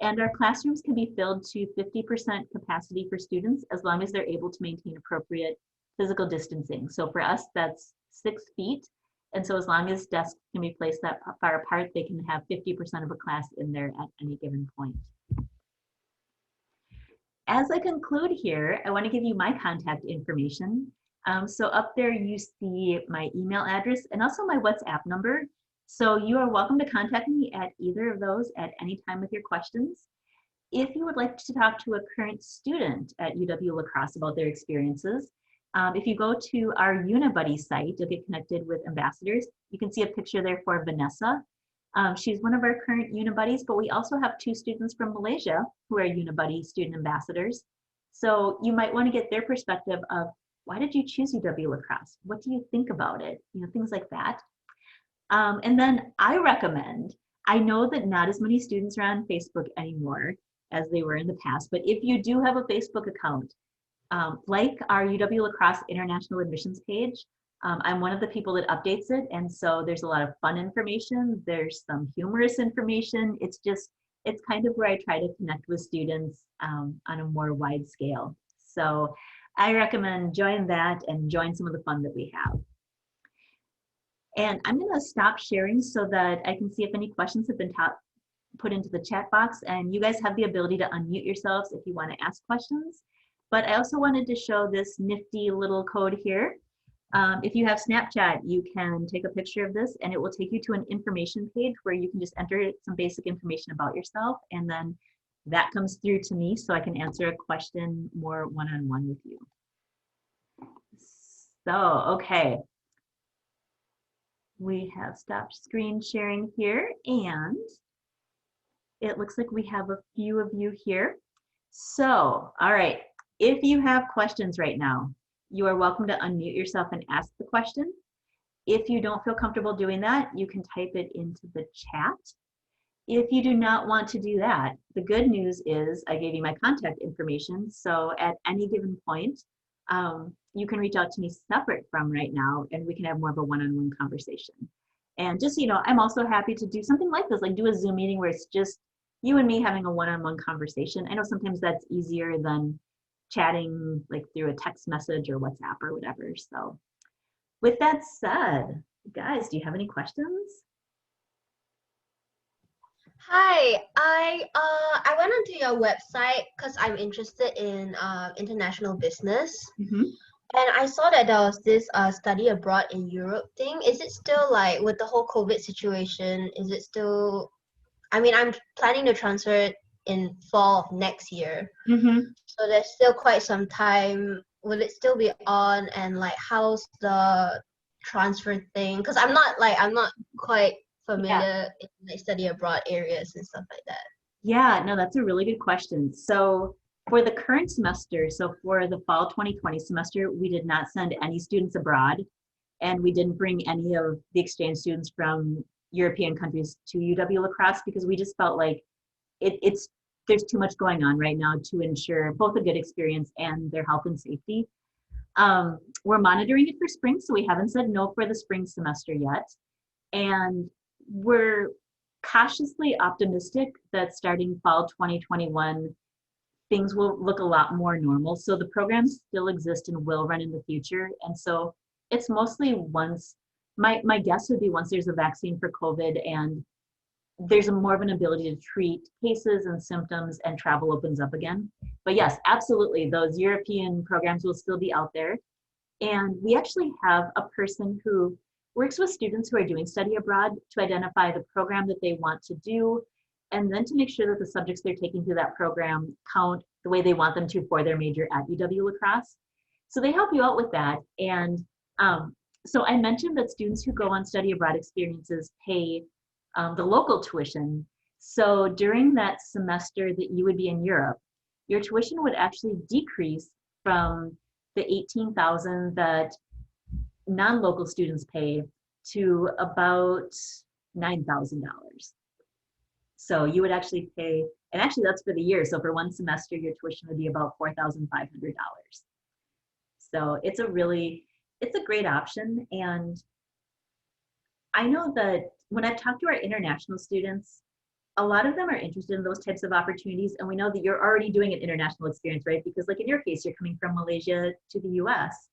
And our classrooms can be filled to 50% capacity for students as long as they're able to maintain appropriate physical distancing. So for us, that's 6 feet. And so as long as desks can be placed that far apart, they can have 50% of a class in there at any given point. As I conclude here, I want to give you my contact information. So up there you see my email address and also my WhatsApp number. So you are welcome to contact me at either of those at any time with your questions. If you would like to talk to a current student at UW-La Crosse about their experiences, if you go to our Unibuddy site, you'll get connected with ambassadors. You can see a picture there for Vanessa. She's one of our current Unibuddies, but we also have 2 students from Malaysia who are Unibuddy student ambassadors. So you might want to get their perspective of, why did you choose UW-La Crosse? What do you think about it? You know, things like that. And then I recommend, I know that not as many students are on Facebook anymore as they were in the past, but if you do have a Facebook account, like our UW-La Crosse International Admissions page, I'm one of the people that updates it, and so there's a lot of fun information, there's some humorous information, it's kind of where I try to connect with students on a more wide scale. So I recommend join that and join some of the fun that we have. And I'm gonna stop sharing so that I can see if any questions have been put into the chat box, and you guys have the ability to unmute yourselves if you wanna ask questions. But I also wanted to show this nifty little code here. If you have Snapchat, you can take a picture of this and it will take you to an information page where you can just enter some basic information about yourself, and then that comes through to me so I can answer a question more one-on-one with you. So, okay. We have stopped screen sharing here, and it looks like we have a few of you here. So, all right, if you have questions right now, you are welcome to unmute yourself and ask the question. If you don't feel comfortable doing that, you can type it into the chat. If you do not want to do that, the good news is I gave you my contact information. So at any given point, you can reach out to me separate from right now, and we can have more of a one-on-one conversation. And just so you know, I'm also happy to do something like this, like do a Zoom meeting where it's just you and me having a one-on-one conversation. I know sometimes that's easier than chatting like through a text message or WhatsApp or whatever. So with that said, guys, do you have any questions? Hi, I went onto your website because I'm interested in international business. Mm-hmm. And I saw that there was this study abroad in Europe thing. Is it still, like, with the whole COVID situation, is it still, I mean, I'm planning to transfer it in fall of next year. Mm-hmm. So there's still quite some time. Will it still be on? And like, how's the transfer thing? Because I'm not quite familiar in like study abroad areas and stuff like that. Yeah, no, that's a really good question. So for the current semester, so for the fall 2020 semester, we did not send any students abroad, and we didn't bring any of the exchange students from European countries to UW-La Crosse because we just felt like there's too much going on right now to ensure both a good experience and their health and safety. We're monitoring it for spring, so we haven't said no for the spring semester yet. And we're cautiously optimistic that starting fall 2021, things will look a lot more normal. So the programs still exist and will run in the future. And so it's mostly once, my guess would be once there's a vaccine for COVID and there's more of an ability to treat cases and symptoms and travel opens up again. But yes, absolutely, those European programs will still be out there. And we actually have a person who works with students who are doing study abroad to identify the program that they want to do, and then to make sure that the subjects they're taking through that program count the way they want them to for their major at UW-La Crosse. So they help you out with that. And so I mentioned that students who go on study abroad experiences pay the local tuition. So during that semester that you would be in Europe, your tuition would actually decrease from the 18,000 that non-local students pay to about $9,000. So you would actually pay, and actually that's for the year. So for one semester, your tuition would be about $4,500. So it's a great option. And I know that when I've talked to our international students, a lot of them are interested in those types of opportunities. And we know that you're already doing an international experience, right? Because like in your case, you're coming from Malaysia to the US,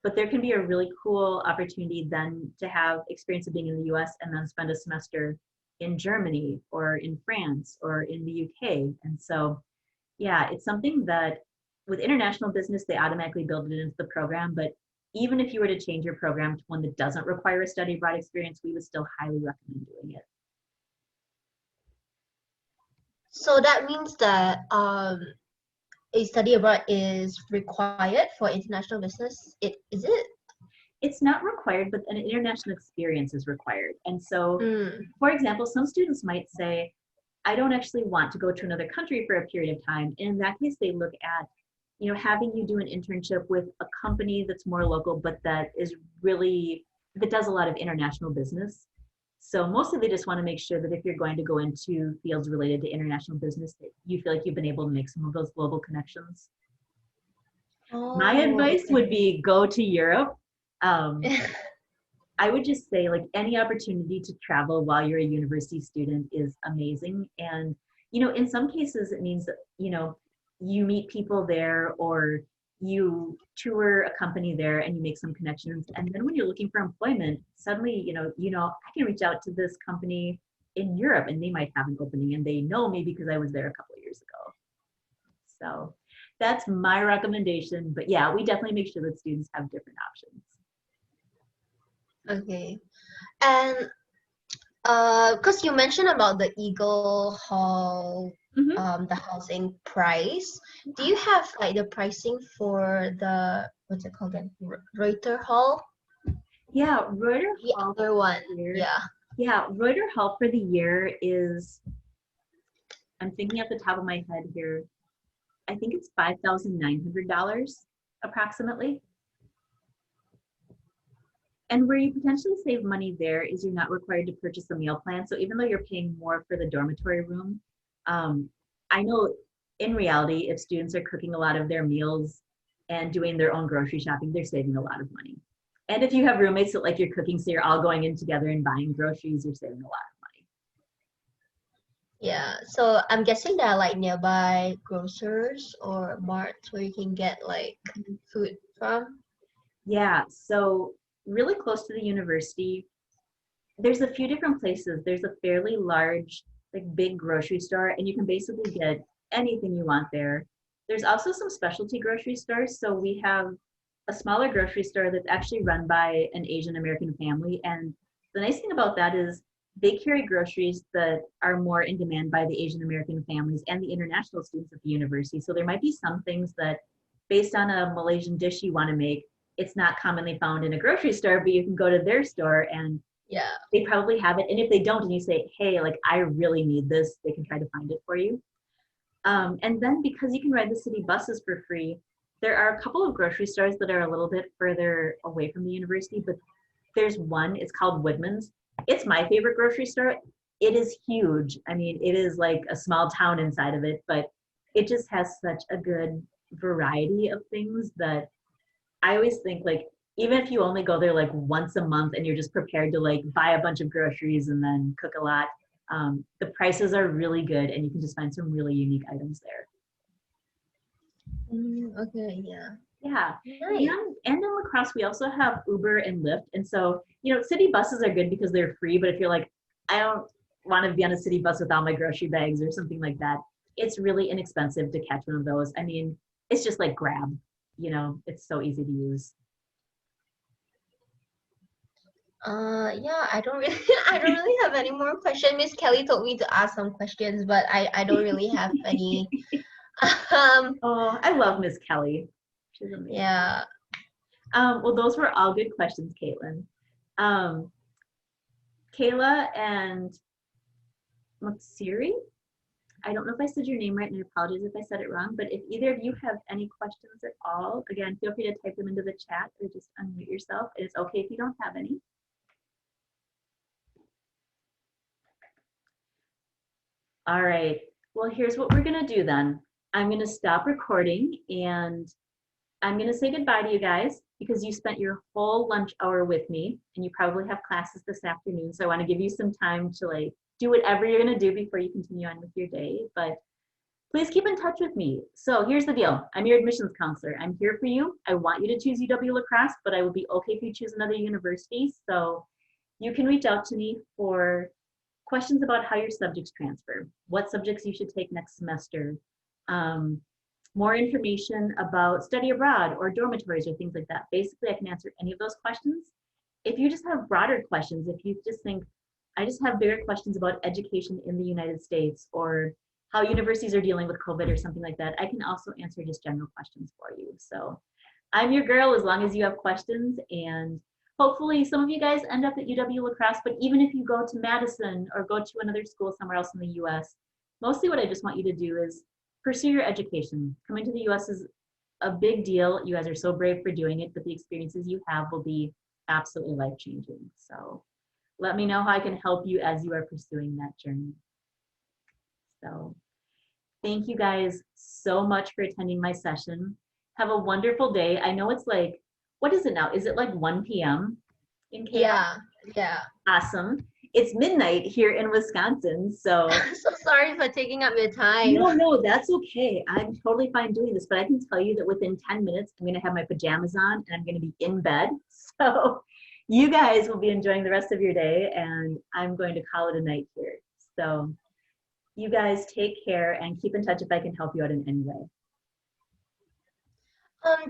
but there can be a really cool opportunity then to have experience of being in the US and then spend a semester in Germany or in France or in the UK. And so, yeah, it's something that with international business, they automatically build it into the program. But even if you were to change your program to one that doesn't require a study abroad experience, we would still highly recommend doing it. So that means that a study abroad is required for international business. It is it? It's not required, but an international experience is required. And so, Mm. for example, some students might say, I don't actually want to go to another country for a period of time. And in that case, they look at, having you do an internship with a company that's more local, but that does a lot of international business. So mostly they just want to make sure that if you're going to go into fields related to international business, that you feel like you've been able to make some of those global connections. My Oh, advice okay. would be go to Europe. I would just say like any opportunity to travel while you're a university student is amazing. And, in some cases it means that, you meet people there or you tour a company there and you make some connections. And then when you're looking for employment, suddenly, I can reach out to this company in Europe and they might have an opening and they know me because I was there a couple of years ago. So that's my recommendation. But yeah, we definitely make sure that students have different options. Okay. And because you mentioned about the Eagle Hall, Mm-hmm. the housing price. Do you have like the pricing for the what's it called again? Reuter Hall? Yeah, Reuter The Hall other one. here. Yeah. Yeah, Reuter Hall for the year is, I'm thinking at the top of my head here, I think it's $5,900 approximately. And where you potentially save money there is you're not required to purchase a meal plan. So even though you're paying more for the dormitory room, um, I know in reality, if students are cooking a lot of their meals and doing their own grocery shopping, they're saving a lot of money. And if you have roommates that like you're cooking, so you're all going in together and buying groceries, you're saving a lot of money. Yeah. So I'm guessing there are like nearby grocers or marts where you can get like food from. Yeah, so really close to the university, there's a few different places. There's a fairly large, like big grocery store, and you can basically get anything you want there. There's also some specialty grocery stores. So we have a smaller grocery store that's actually run by an Asian American family. And the nice thing about that is they carry groceries that are more in demand by the Asian American families and the international students at the university. So there might be some things that, based on a Malaysian dish you want to make, it's not commonly found in a grocery store, but you can go to their store and Yeah. they probably have it. And if they don't, and you say, hey, like, I really need this, they can try to find it for you. And then because you can ride the city buses for free, there are a couple of grocery stores that are a little bit further away from the university, but there's one, it's called Woodman's. It's my favorite grocery store. It is huge. I mean, it is like a small town inside of it, but it just has such a good variety of things that I always think like, even if you only go there like once a month and you're just prepared to like buy a bunch of groceries and then cook a lot, the prices are really good and you can just find some really unique items there. Okay. Yeah. Yeah. Nice. And in La Crosse, we also have Uber and Lyft. And so, city buses are good because they're free, but if you're like, I don't want to be on a city bus with all my grocery bags or something like that, it's really inexpensive to catch one of those. I mean, it's just like Grab, it's so easy to use. Yeah, I don't really I don't really have any more questions. Miss Kelly told me to ask some questions, but I don't really have any. Um, Oh, I love Miss Kelly. She's amazing. yeah. Well, those were all good questions, Caitlin. Um, Kayla and Muksiri. I don't know if I said your name right, and I apologize if I said it wrong, but if either of you have any questions at all, again, feel free to type them into the chat or just unmute yourself. It's okay if you don't have any. All right, well, here's what we're gonna do then. I'm gonna stop recording and I'm gonna say goodbye to you guys because you spent your whole lunch hour with me and you probably have classes this afternoon. So I wanna give you some time to like do whatever you're gonna do before you continue on with your day, but please keep in touch with me. So here's the deal. I'm your admissions counselor. I'm here for you. I want you to choose UW-La Crosse, but I will be okay if you choose another university. So you can reach out to me for questions about how your subjects transfer, what subjects you should take next semester, more information about study abroad or dormitories or things like that. Basically, I can answer any of those questions. If you just have broader questions, if you just think, I just have bigger questions about education in the United States or how universities are dealing with COVID or something like that, I can also answer just general questions for you. So I'm your girl as long as you have questions, and hopefully some of you guys end up at UW-La Crosse, but even if you go to Madison or go to another school somewhere else in the US, mostly what I just want you to do is pursue your education. Coming to the US is a big deal. You guys are so brave for doing it, but the experiences you have will be absolutely life-changing. So let me know how I can help you as you are pursuing that journey. So thank you guys so much for attending my session. Have a wonderful day. I know it's like, what is it now? Is it like 1 p.m. in KL? Yeah. Awesome. It's midnight here in Wisconsin, so. So sorry for taking up your time. No, that's okay. I'm totally fine doing this, but I can tell you that within 10 minutes, I'm gonna have my pajamas on and I'm gonna be in bed. So you guys will be enjoying the rest of your day and I'm going to call it a night here. So you guys take care and keep in touch if I can help you out in any way.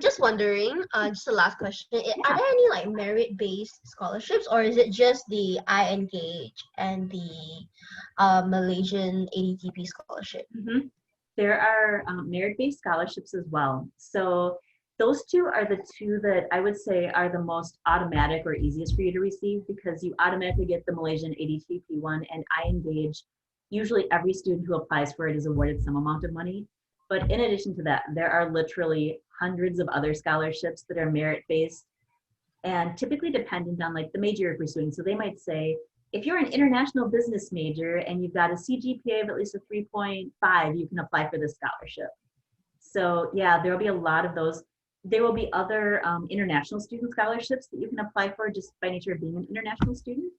Just wondering, just a last question. Are there any like merit-based scholarships, or is it just the iEngage and the Malaysian ADTP scholarship? Mm-hmm. There are merit-based scholarships as well. So those two are the two that I would say are the most automatic or easiest for you to receive because you automatically get the Malaysian ADTP one and iEngage. Usually every student who applies for it is awarded some amount of money. But in addition to that, there are literally hundreds of other scholarships that are merit-based and typically dependent on like the major you're pursuing. So they might say, if you're an international business major and you've got a CGPA of at least a 3.5, you can apply for this scholarship. So yeah, there will be a lot of those. There will be other international student scholarships that you can apply for just by nature of being an international student.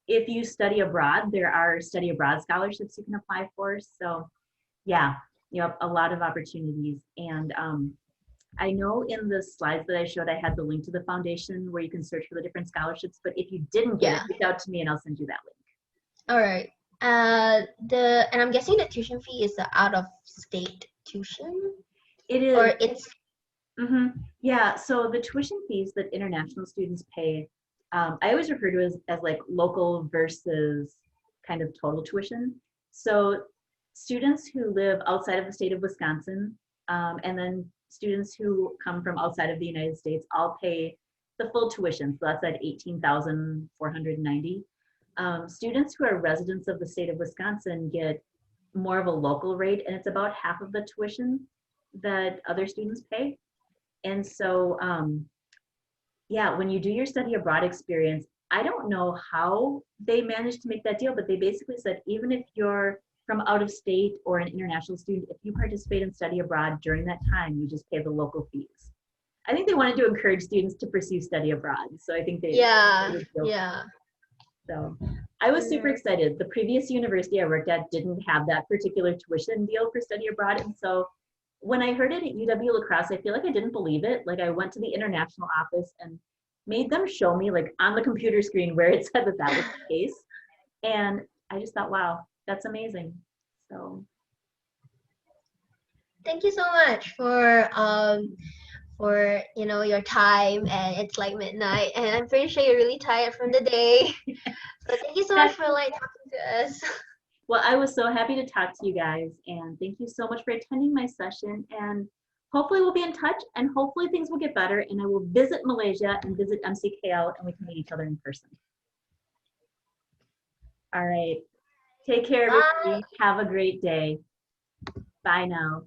If you study abroad, there are study abroad scholarships you can apply for. So yeah, you have a lot of opportunities. And I know in the slides that I showed, I had the link to the foundation where you can search for the different scholarships, but if you didn't get it, reach out to me and I'll send you that link. All right. And I'm guessing the tuition fee is the out-of-state tuition? It is. Or it's... Yeah, so the tuition fees that international students pay, I always refer to as like local versus kind of total tuition. So students who live outside of the state of Wisconsin, and then students who come from outside of the United States all pay the full tuition. So that's at $18,490. Students who are residents of the state of Wisconsin get more of a local rate, and it's about half of the tuition that other students pay. And so, yeah, when you do your study abroad experience, I don't know how they managed to make that deal, but they basically said, even if you're from out of state or an international student, if you participate in study abroad during that time, you just pay the local fees. I think they wanted to encourage students to pursue study abroad. So I think they, yeah. So I was super excited. The previous university I worked at didn't have that particular tuition deal for study abroad. And so when I heard it at UW-La Crosse, I feel like I didn't believe it. Like I went to the international office and made them show me like on the computer screen where it said that that was the case. And I just thought, wow, that's amazing. So thank you so much for your time, and it's like midnight and I'm pretty sure you're really tired from the day. So thank you so much for like talking to us. Well, I was so happy to talk to you guys, and thank you so much for attending my session, and hopefully we'll be in touch and hopefully things will get better and I will visit Malaysia and visit MCKL and we can meet each other in person. All right. Take care, Bye. everybody. Have a great day. Bye now.